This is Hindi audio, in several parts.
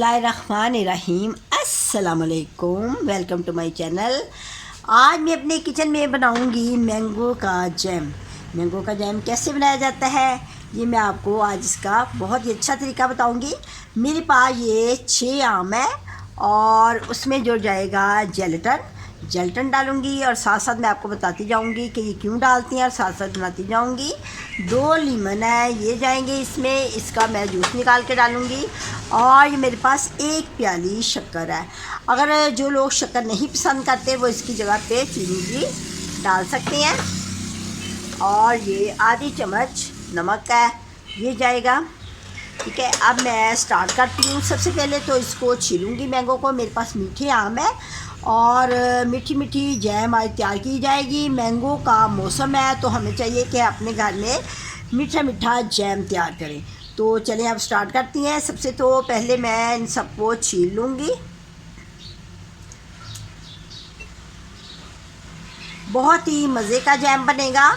बिस्मिल्लाहिर्रहमानिर्रहीम। अस्सलामुअलैकुम, वेलकम टू माय चैनल। आज मैं अपने किचन में बनाऊंगी मैंगो का जैम। मैंगो का जैम कैसे बनाया जाता है ये मैं आपको आज इसका बहुत ही अच्छा तरीका बताऊंगी। मेरे पास ये 6 आम है और उसमें जो जाएगा जेलेटन डालूंगी और साथ साथ मैं आपको बताती जाऊंगी कि ये क्यों डालती हैं और साथ साथ बनाती जाऊंगी। 2 लीमन है ये जाएंगे इसमें, इसका मैं जूस निकाल के डालूंगी। और ये मेरे पास 1 प्याली शक्कर है। अगर जो लोग शक्कर नहीं पसंद करते वो इसकी जगह पे चीनी भी डाल सकते हैं। और ये आधी चम्मच नमक है ये जाएगा। ठीक है, अब मैं स्टार्ट करती हूँ। सबसे पहले तो इसको छीलूँगी मैंगो को। मेरे पास मीठे आम है और मीठी मीठी जैम आज तैयार की जाएगी। मैंगो का मौसम है तो हमें चाहिए कि अपने घर में मीठा मीठा जैम तैयार करें। तो चलिए अब स्टार्ट करती हैं। सबसे तो पहले मैं इन सबको छील लूँगी। बहुत ही मज़े का जैम बनेगा।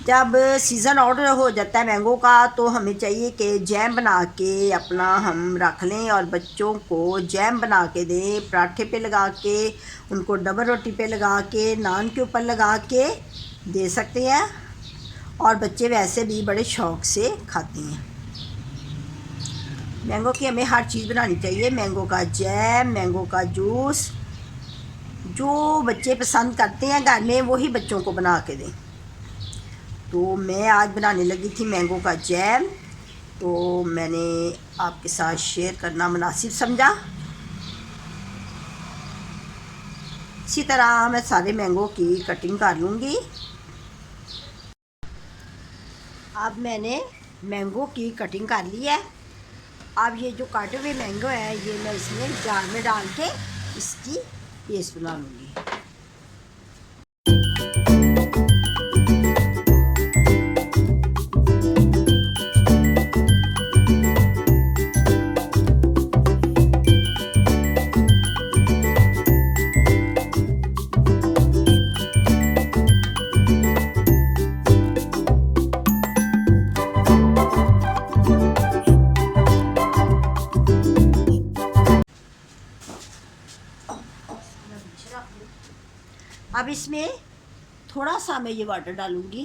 जब सीज़न ऑर्डर हो जाता है मैंगो का तो हमें चाहिए कि जैम बना के अपना हम रख लें और बच्चों को जैम बना के दें। पराठे पे लगा के, उनको डबल रोटी पे लगा के, नान के ऊपर लगा के दे सकते हैं और बच्चे वैसे भी बड़े शौक़ से खाते हैं। मैंगो की हमें हर चीज़ बनानी चाहिए। मैंगो का जैम, मैंगो का जूस, जो बच्चे पसंद करते हैं घर में वही बच्चों को बना के दें। तो मैं आज बनाने लगी थी मैंगो का जैम, तो मैंने आपके साथ शेयर करना मुनासिब समझा। इसी तरह मैं सारे मैंगो की कटिंग कर लूँगी। अब मैंने मैंगो की कटिंग कर ली है। अब ये जो काटे हुए मैंगो है ये मैं इसमें जार में डाल के इसकी पेस्ट बना लूँगी। अब इसमें थोड़ा सा मैं ये वाटर डालूँगी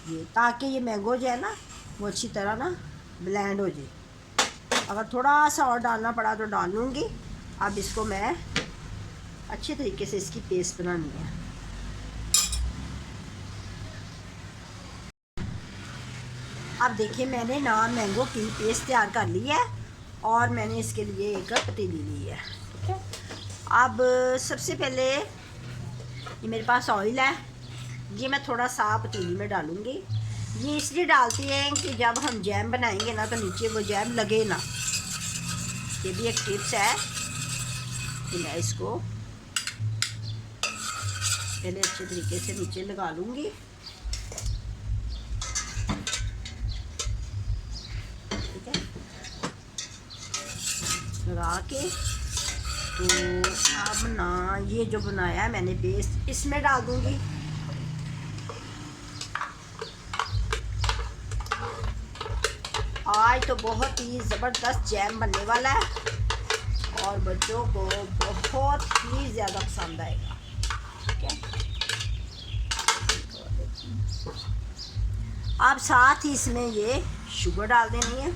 ये, ताकि ये मैंगो जो है ना वो अच्छी तरह ना ब्लेंड हो जाए। अगर थोड़ा सा और डालना पड़ा तो डाल लूँगी। अब इसको मैं अच्छे तरीके से इसकी पेस्ट बनानी है। अब देखिए मैंने ना मैंगो की पेस्ट तैयार कर ली है और मैंने इसके लिए एक पतीली ली है। ठीक है, अब सबसे पहले ये मेरे पास ऑयल है, ये मैं थोड़ा सा पतीली में डालूँगी। ये इसलिए डालती हैं कि जब हम जैम बनाएंगे ना तो नीचे वो जैम लगे ना। ये भी एक टिप्स है कि मैं इसको पहले अच्छे तरीके से नीचे लगा लूँगी। ठीक है, लगा के तो अब ना ये जो बनाया है मैंने पेस्ट इसमें डाल दूँगी। आज तो बहुत ही ज़बरदस्त जैम बनने वाला है और बच्चों को बहुत ही ज़्यादा पसंद आएगा। ठीक है, अब साथ ही इसमें ये शुगर डाल देनी है।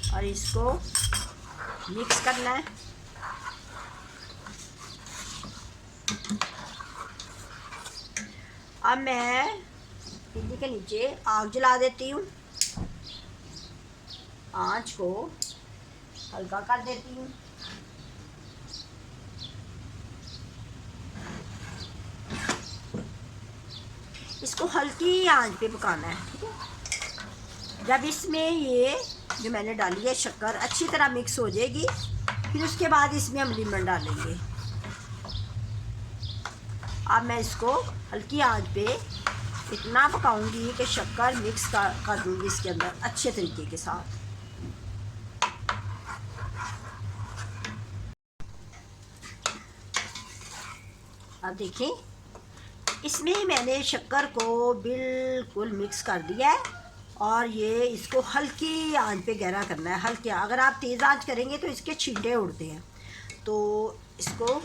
और इसको मिक्स करना है। अब मैं पतीली के नीचे आग जला देती हूँ। आंच को हल्का कर देती हूँ। इसको हल्की आंच पे पकाना है। ठीक है, जब इसमें ये जो मैंने डाली है शक्कर अच्छी तरह मिक्स हो जाएगी फिर उसके बाद इसमें हम लीमन डालेंगे। अब मैं इसको हल्की आंच पे इतना पकाऊंगी कि शक्कर मिक्स कर दूंगी इसके अंदर अच्छे तरीके के साथ। अब देखें इसमें मैंने शक्कर को बिल्कुल मिक्स कर दिया है और ये इसको हल्की आंच पे गहरा करना है। हल्की, अगर आप तेज़ आंच करेंगे तो इसके छींटे उड़ते हैं, तो इसको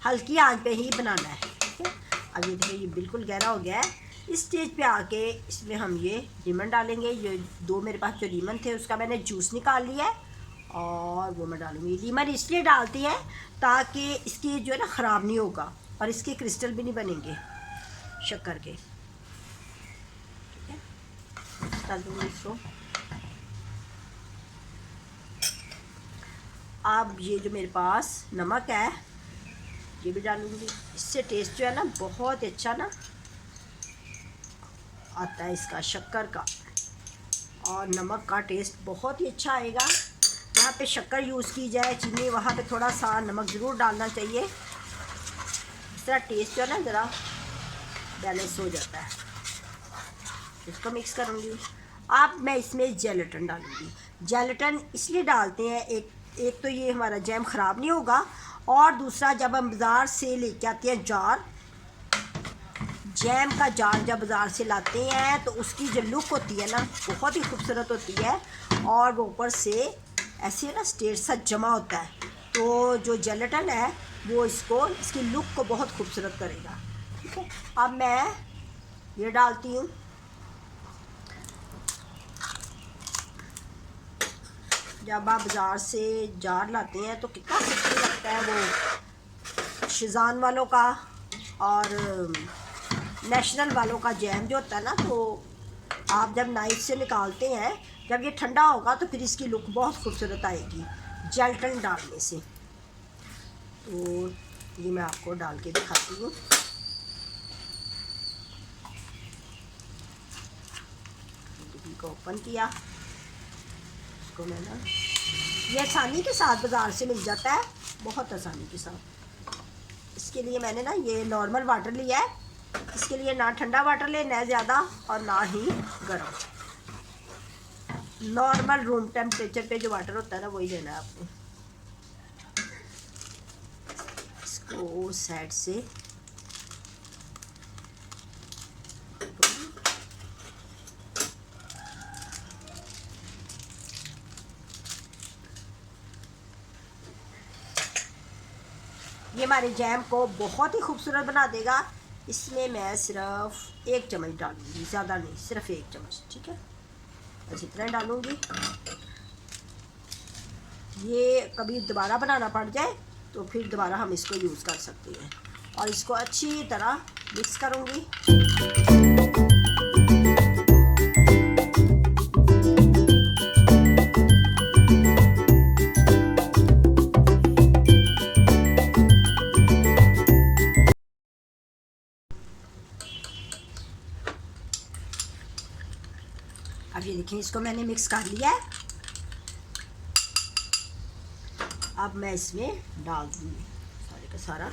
हल्की आंच पे ही बनाना है। ठीक है, अब ये देखिए ये बिल्कुल गहरा हो गया है। इस स्टेज पे आके इसमें हम ये लीमन डालेंगे। ये 2 मेरे पास जो लीमन थे उसका मैंने जूस निकाल लिया है और वो मैं डालूँगी। लीमन इसलिए डालती है ताकि इसकी जो है ना ख़राब नहीं होगा और इसके क्रिस्टल भी नहीं बनेंगे शक्कर के। ठीक है, डाल दूँगी इसको। अब ये जो मेरे पास नमक है ये भी डालूँगी। इससे टेस्ट जो है ना बहुत अच्छा ना आता है इसका, शक्कर का और नमक का टेस्ट बहुत ही अच्छा आएगा। जहाँ पे शक्कर यूज़ की जाए चीनी, वहाँ पे थोड़ा सा नमक ज़रूर डालना चाहिए। इस तरह टेस्ट जो है ना ज़रा बैलेंस हो जाता है। इसको मिक्स करूँगी। अब मैं इसमें जेलेटिन डालूँगी। जेलेटिन इसलिए डालते हैं, एक तो ये हमारा जैम ख़राब नहीं होगा और दूसरा जब हम बाज़ार से लेके आते हैं जार, जैम का जार जब बाज़ार से लाते हैं तो उसकी जो लुक होती है ना बहुत ही खूबसूरत होती है और वो ऊपर से ऐसे ना स्टेट सा जमा होता है। तो जो जेलेटिन है वो इसकी लुक को बहुत खूबसूरत करेगा। ठीक है, अब मैं ये डालती हूँ। जब आप बाज़ार से जार लाते हैं तो कितना खूबसूरत लगता है वो शिज़ान वालों का और नेशनल वालों का जैम जो होता है ना, तो आप जब नाइफ से निकालते हैं, जब ये ठंडा होगा तो फिर इसकी लुक बहुत खूबसूरत आएगी जेलेटिन डालने से। तो ये मैं आपको डाल के दिखाती हूँ। को ओपन किया, इसको मैं ना, ये आसानी के साथ बाज़ार से मिल जाता है, बहुत आसानी के साथ। इसके लिए मैंने ना ये नॉर्मल वाटर लिया है। इसके लिए ना ठंडा वाटर लेना है ज़्यादा और ना ही गर्म, नॉर्मल रूम टेम्परेचर पे जो वाटर होता है ना वही लेना है आपको। इसको साइड से ये हमारे जैम को बहुत ही खूबसूरत बना देगा। इसमें मैं सिर्फ 1 चम्मच डालूँगी, ज़्यादा नहीं, सिर्फ 1 चम्मच। ठीक है, बस इतना डालूँगी। ये कभी दोबारा बनाना पड़ जाए तो फिर दोबारा हम इसको यूज़ कर सकते हैं। और इसको अच्छी तरह मिक्स करूँगी। अब ये देखिए इसको मैंने मिक्स कर लिया है। अब मैं इसमें डाल दूँगी सारे का सारा।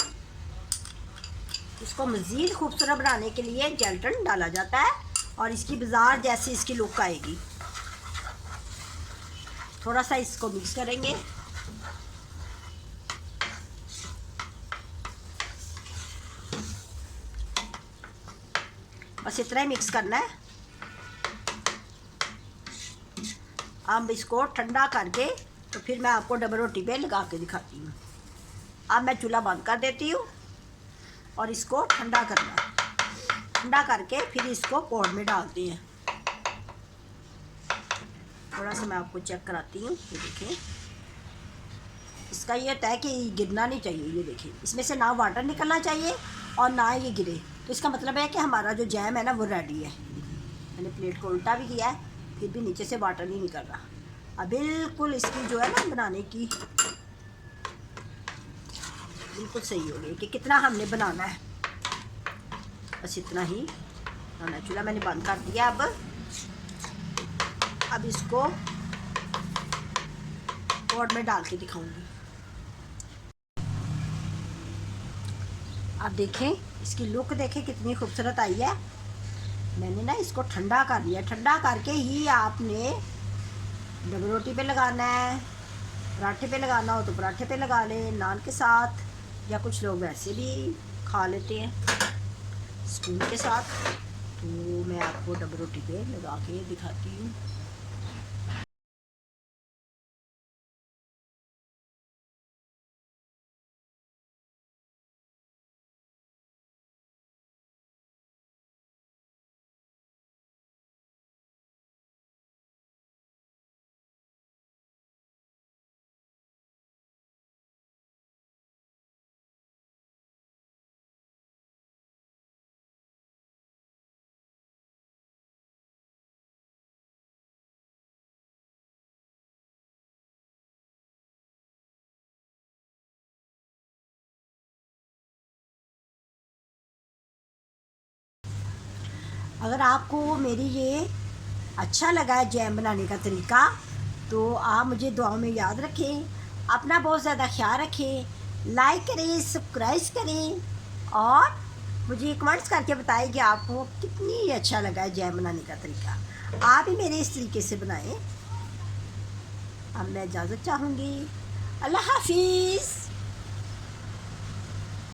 इसको मज़ीद खूबसूरत बनाने के लिए जेलेटिन डाला जाता है और इसकी बाज़ार जैसी इसकी लुक आएगी। थोड़ा सा इसको मिक्स करेंगे। बस इतना ही मिक्स करना है। अब इसको ठंडा करके तो फिर मैं आपको डबल रोटी पे लगा के दिखाती हूँ। अब मैं चूल्हा बंद कर देती हूँ और इसको ठंडा करना है। ठंडा करके फिर इसको पॉट में डालते हैं। थोड़ा सा मैं आपको चेक कराती हूँ। ये देखिए, इसका ये होता है कि गिरना नहीं चाहिए। ये देखिए, इसमें से ना वाटर निकलना चाहिए और ना ये गिरे। तो इसका मतलब है कि हमारा जो जैम है ना वो रेडी है। मैंने प्लेट को उल्टा भी किया है, फिर भी नीचे से वाटर नहीं निकल रहा। अब बिल्कुल इसकी जो है ना बनाने की बिल्कुल सही हो गई कि कितना हमने बनाना है, बस इतना ही बनाना। चूल्हा मैंने बंद कर दिया। अब इसको पॉट में डाल के दिखाऊंगी। आप देखें इसकी लुक देखें कितनी खूबसूरत आई है। मैंने ना इसको ठंडा कर लिया। ठंडा करके ही आपने डबल रोटी पे लगाना है, पराठे पे लगाना हो तो पराठे पे लगा लें नान के साथ, या कुछ लोग वैसे भी खा लेते हैं। स्पून के साथ। तो मैं आपको डबल रोटी पे लगा के दिखाती हूँ। अगर आपको मेरी ये अच्छा लगा है जैम बनाने का तरीका, तो आप मुझे दुआओं में याद रखें। अपना बहुत ज़्यादा ख्याल रखें। लाइक करें, सब्सक्राइब करें और मुझे कमेंट्स करके बताएं कि आपको कितनी अच्छा लगा है जैम बनाने का तरीका। आप भी मेरे इस तरीके से बनाएं। अब मैं इजाज़त चाहूँगी। अल्लाह हाफिज़।